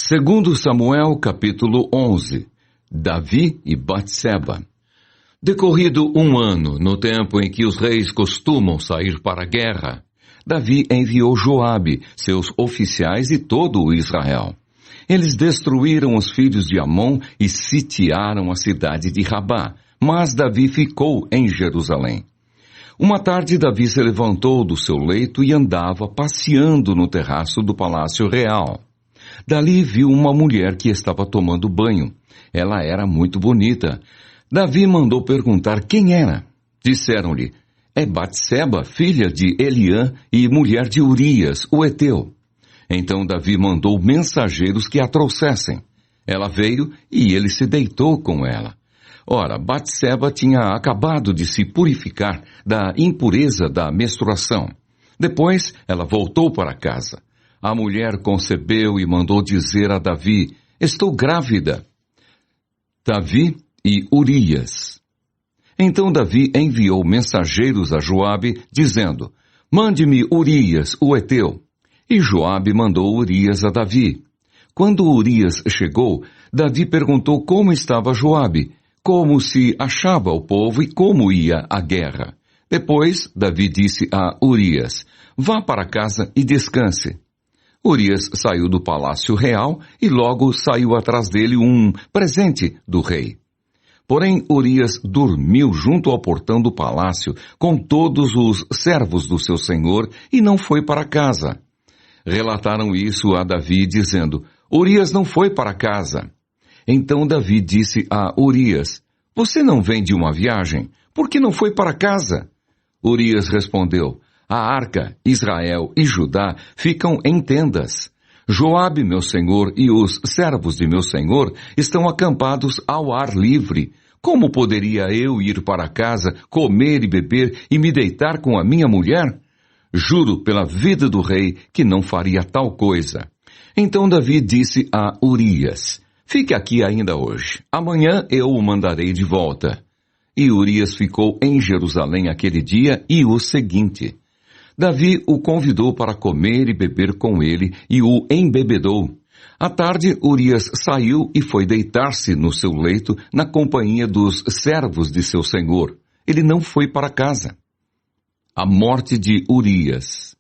Segundo Samuel, capítulo 11. Davi e Batseba. Decorrido um ano, no tempo em que os reis costumam sair para a guerra, Davi enviou Joabe, seus oficiais e todo o Israel. Eles destruíram os filhos de Amon e sitiaram a cidade de Rabá, mas Davi ficou em Jerusalém. Uma tarde, Davi se levantou do seu leito e andava passeando no terraço do palácio real. Dali viu uma mulher que estava tomando banho. Ela era muito bonita. Davi mandou perguntar quem era. Disseram-lhe, é Batseba, filha de Eliã e mulher de Urias, o heteu. Então Davi mandou mensageiros que a trouxessem. Ela veio e ele se deitou com ela. Ora, Batseba tinha acabado de se purificar da impureza da menstruação. Depois, ela voltou para casa. A mulher concebeu e mandou dizer a Davi, estou grávida. Davi e Urias. Então Davi enviou mensageiros a Joabe, dizendo, mande-me Urias, o heteu. E Joabe mandou Urias a Davi. Quando Urias chegou, Davi perguntou como estava Joabe, como se achava o povo e como ia a guerra. Depois, Davi disse a Urias, vá para casa e descanse. Urias saiu do palácio real e logo saiu atrás dele um presente do rei. Porém, Urias dormiu junto ao portão do palácio com todos os servos do seu senhor e não foi para casa. Relataram isso a Davi, dizendo, Urias não foi para casa. Então Davi disse a Urias, você não vem de uma viagem? Por que não foi para casa? Urias respondeu, a arca, Israel e Judá ficam em tendas. Joabe, meu senhor, e os servos de meu senhor estão acampados ao ar livre. Como poderia eu ir para casa, comer e beber e me deitar com a minha mulher? Juro pela vida do rei que não faria tal coisa. Então Davi disse a Urias, fique aqui ainda hoje. Amanhã eu o mandarei de volta. E Urias ficou em Jerusalém aquele dia e o seguinte. Davi o convidou para comer e beber com ele e o embebedou. À tarde, Urias saiu e foi deitar-se no seu leito na companhia dos servos de seu senhor. Ele não foi para casa. A morte de Urias.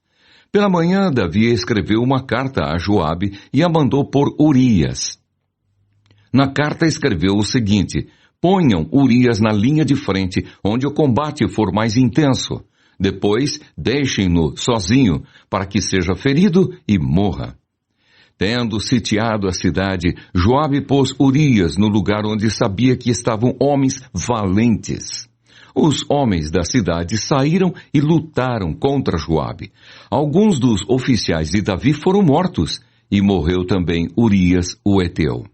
Pela manhã, Davi escreveu uma carta a Joabe e a mandou por Urias. Na carta escreveu o seguinte, ponham Urias na linha de frente, onde o combate for mais intenso. Depois, deixem-no sozinho, para que seja ferido e morra. Tendo sitiado a cidade, Joabe pôs Urias no lugar onde sabia que estavam homens valentes. Os homens da cidade saíram e lutaram contra Joabe. Alguns dos oficiais de Davi foram mortos, e morreu também Urias, o heteu.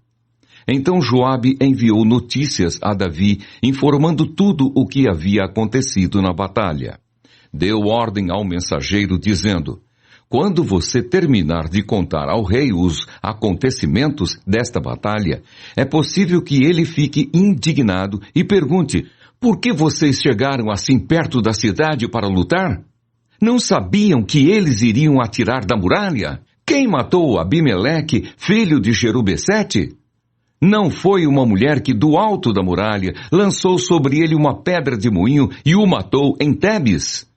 Então Joabe enviou notícias a Davi, informando tudo o que havia acontecido na batalha. Deu ordem ao mensageiro, dizendo, quando você terminar de contar ao rei os acontecimentos desta batalha, é possível que ele fique indignado e pergunte, por que vocês chegaram assim perto da cidade para lutar? Não sabiam que eles iriam atirar da muralha? Quem matou Abimeleque, filho de Jerubessete? Não foi uma mulher que do alto da muralha lançou sobre ele uma pedra de moinho e o matou em Tebes?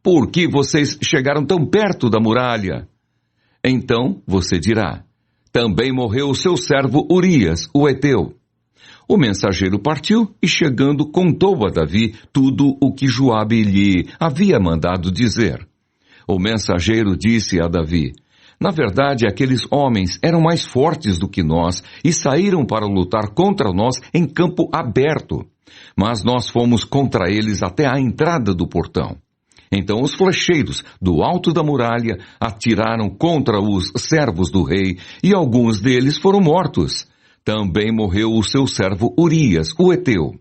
Por que vocês chegaram tão perto da muralha? Então você dirá, também morreu o seu servo Urias, o heteu. O mensageiro partiu e chegando contou a Davi tudo o que Joabe lhe havia mandado dizer. O mensageiro disse a Davi, na verdade aqueles homens eram mais fortes do que nós e saíram para lutar contra nós em campo aberto. Mas nós fomos contra eles até a entrada do portão. Então os flecheiros do alto da muralha atiraram contra os servos do rei e alguns deles foram mortos. Também morreu o seu servo Urias, o heteu.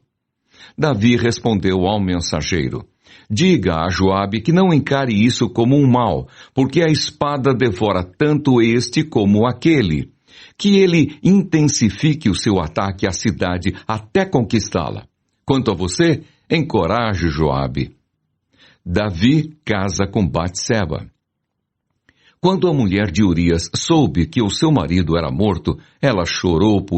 Davi respondeu ao mensageiro, diga a Joabe que não encare isso como um mal, porque a espada devora tanto este como aquele. Que ele intensifique o seu ataque à cidade até conquistá-la. Quanto a você, encoraje Joabe. Davi casa com Batseba. Quando a mulher de Urias soube que o seu marido era morto, ela chorou por